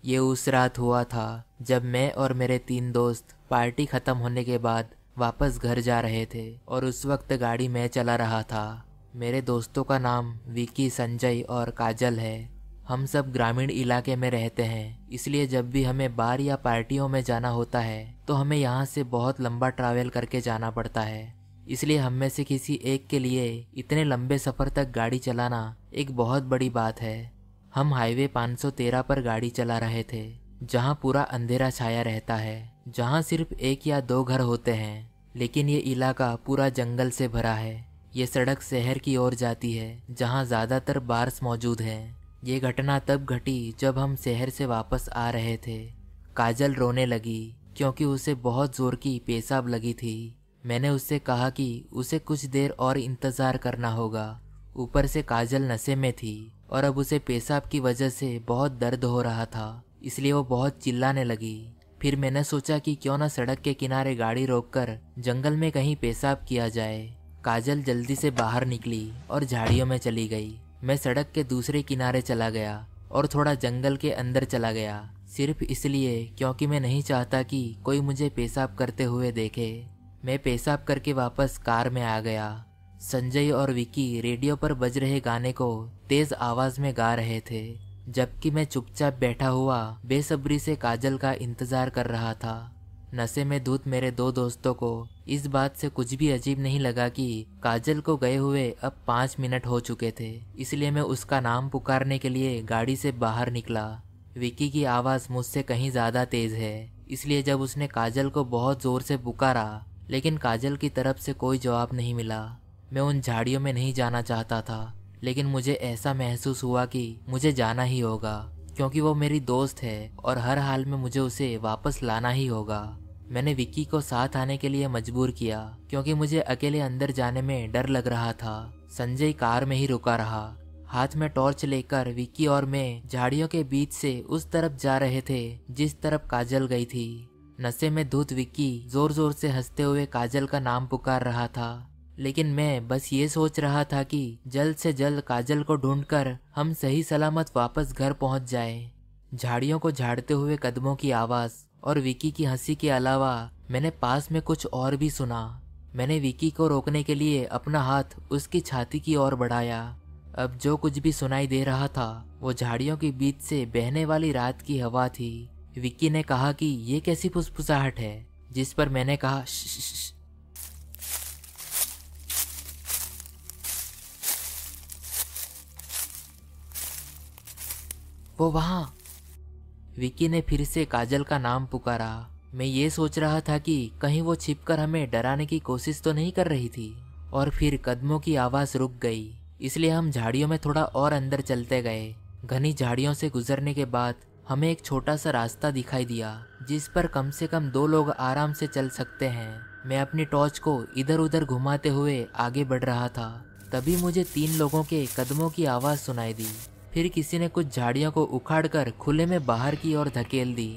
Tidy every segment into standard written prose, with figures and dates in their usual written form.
ये उस रात हुआ था जब मैं और मेरे 3 दोस्त पार्टी खत्म होने के बाद वापस घर जा रहे थे और उस वक्त गाड़ी मैं चला रहा था। मेरे दोस्तों का नाम विकी, संजय और काजल है। हम सब ग्रामीण इलाके में रहते हैं, इसलिए जब भी हमें बार या पार्टियों में जाना होता है तो हमें यहाँ से बहुत लंबा ट्रैवल करके जाना पड़ता है। इसलिए हम में से किसी एक के लिए इतने लंबे सफ़र तक गाड़ी चलाना एक बहुत बड़ी बात है। हम हाईवे 513 पर गाड़ी चला रहे थे, जहाँ पूरा अंधेरा छाया रहता है, जहाँ सिर्फ 1 या 2 घर होते हैं, लेकिन ये इलाका पूरा जंगल से भरा है। ये सड़क शहर की ओर जाती है, जहाँ ज़्यादातर बार्स मौजूद हैं। ये घटना तब घटी जब हम शहर से वापस आ रहे थे। काजल रोने लगी क्योंकि उसे बहुत ज़ोर की पेशाब लगी थी। मैंने उससे कहा कि उसे कुछ देर और इंतज़ार करना होगा। ऊपर से काजल नशे में थी और अब उसे पेशाब की वजह से बहुत दर्द हो रहा था, इसलिए वो बहुत चिल्लाने लगी। फिर मैंने सोचा कि क्यों ना सड़क के किनारे गाड़ी रोककर जंगल में कहीं पेशाब किया जाए। काजल जल्दी से बाहर निकली और झाड़ियों में चली गई। मैं सड़क के दूसरे किनारे चला गया और थोड़ा जंगल के अंदर चला गया, सिर्फ इसलिए क्योंकि मैं नहीं चाहता कि कोई मुझे पेशाब करते हुए देखे। मैं पेशाब करके वापस कार में आ गया। संजय और विकी रेडियो पर बज रहे गाने को तेज आवाज में गा रहे थे, जबकि मैं चुपचाप बैठा हुआ बेसब्री से काजल का इंतजार कर रहा था। नशे में धुत मेरे 2 दोस्तों को इस बात से कुछ भी अजीब नहीं लगा कि काजल को गए हुए अब 5 मिनट हो चुके थे, इसलिए मैं उसका नाम पुकारने के लिए गाड़ी से बाहर निकला। विकी की आवाज़ मुझसे कहीं ज़्यादा तेज है, इसलिए जब उसने काजल को बहुत ज़ोर से पुकारा, लेकिन काजल की तरफ से कोई जवाब नहीं मिला। मैं उन झाड़ियों में नहीं जाना चाहता था, लेकिन मुझे ऐसा महसूस हुआ कि मुझे जाना ही होगा, क्योंकि वो मेरी दोस्त है और हर हाल में मुझे उसे वापस लाना ही होगा। मैंने विक्की को साथ आने के लिए मजबूर किया, क्योंकि मुझे अकेले अंदर जाने में डर लग रहा था। संजय कार में ही रुका रहा। हाथ में टॉर्च लेकर विक्की और मैं झाड़ियों के बीच से उस तरफ जा रहे थे जिस तरफ काजल गई थी। नशे में धुत विक्की जोर जोर से हंसते हुए काजल का नाम पुकार रहा था, लेकिन मैं बस ये सोच रहा था कि जल्द से जल्द काजल को ढूंढकर हम सही सलामत वापस घर पहुंच जाएं। झाड़ियों को झाड़ते हुए कदमों की आवाज और विकी की हंसी के अलावा मैंने पास में कुछ और भी सुना। मैंने विकी को रोकने के लिए अपना हाथ उसकी छाती की ओर बढ़ाया। अब जो कुछ भी सुनाई दे रहा था वो झाड़ियों के बीच से बहने वाली रात की हवा थी। विकी ने कहा कि ये कैसी फुसफुसाहट है, जिस पर मैंने कहा श्श। वो वहां। विकी ने फिर से काजल का नाम पुकारा। मैं ये सोच रहा था कि कहीं वो छिपकर हमें डराने की कोशिश तो नहीं कर रही थी। और फिर कदमों की आवाज रुक गई, इसलिए हम झाड़ियों में थोड़ा और अंदर चलते गए। घनी झाड़ियों से गुजरने के बाद हमें एक छोटा सा रास्ता दिखाई दिया, जिस पर कम से कम 2 लोग आराम से चल सकते हैं। मैं अपनी टॉर्च को इधर उधर घुमाते हुए आगे बढ़ रहा था। तभी मुझे 3 लोगों के कदमों की आवाज सुनाई दी। फिर किसी ने कुछ झाड़ियों को उखाड़कर खुले में बाहर की ओर धकेल दी।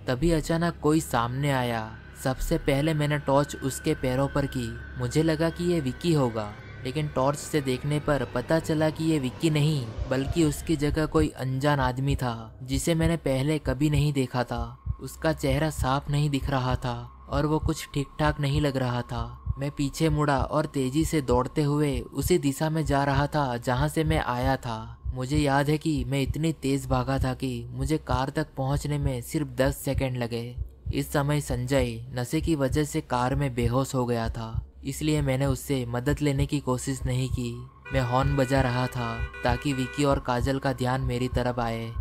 तभी अचानक कोई सामने आया। सबसे पहले मैंने टॉर्च उसके पैरों पर की। मुझे लगा कि ये विकी होगा, लेकिन टॉर्च से देखने पर पता चला कि ये विक्की नहीं, बल्कि उसकी जगह कोई अनजान आदमी था जिसे मैंने पहले कभी नहीं देखा था। उसका चेहरा साफ नहीं दिख रहा था और वो कुछ ठीक ठाक नहीं लग रहा था। मैं पीछे मुड़ा और तेजी से दौड़ते हुए उसी दिशा में जा रहा था जहाँ से मैं आया था। मुझे याद है कि मैं इतनी तेज भागा था कि मुझे कार तक पहुँचने में सिर्फ 10 सेकंड लगे। इस समय संजय नशे की वजह से कार में बेहोश हो गया था, इसलिए मैंने उससे मदद लेने की कोशिश नहीं की। मैं हॉर्न बजा रहा था ताकि विकी और काजल का ध्यान मेरी तरफ आए।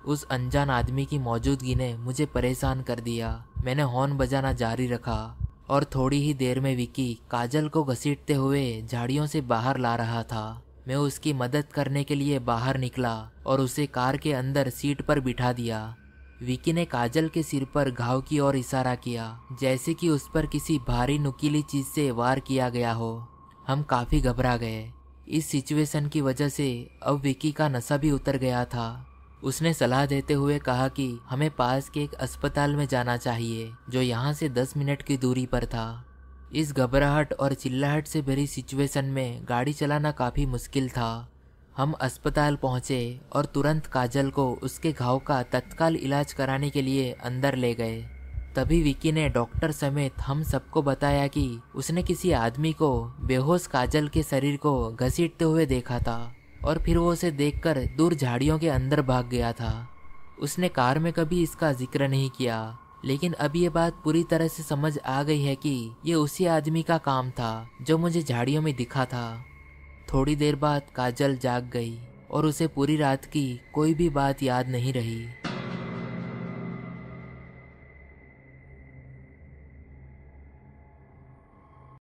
उस अनजान आदमी की मौजूदगी ने मुझे परेशान कर दिया। मैंने हॉर्न बजाना जारी रखा और थोड़ी ही देर में विकी काजल को घसीटते हुए झाड़ियों से बाहर ला रहा था। मैं उसकी मदद करने के लिए बाहर निकला और उसे कार के अंदर सीट पर बिठा दिया। विकी ने काजल के सिर पर घाव की ओर इशारा किया, जैसे कि उस पर किसी भारी नुकीली चीज से वार किया गया हो। हम काफी घबरा गए। इस सिचुएशन की वजह से अब विकी का नशा भी उतर गया था। उसने सलाह देते हुए कहा कि हमें पास के एक अस्पताल में जाना चाहिए, जो यहाँ से 10 मिनट की दूरी पर था। इस घबराहट और चिल्लाहट से भरी सिचुएशन में गाड़ी चलाना काफी मुश्किल था। हम अस्पताल पहुंचे और तुरंत काजल को उसके घाव का तत्काल इलाज कराने के लिए अंदर ले गए। तभी विकी ने डॉक्टर समेत हम सबको बताया कि उसने किसी आदमी को बेहोश काजल के शरीर को घसीटते हुए देखा था और फिर वो उसे देखकर दूर झाड़ियों के अंदर भाग गया था। उसने कार में कभी इसका जिक्र नहीं किया, लेकिन अब ये बात पूरी तरह से समझ आ गई है कि ये उसी आदमी का काम था जो मुझे झाड़ियों में दिखा था। थोड़ी देर बाद काजल जाग गई और उसे पूरी रात की कोई भी बात याद नहीं रही।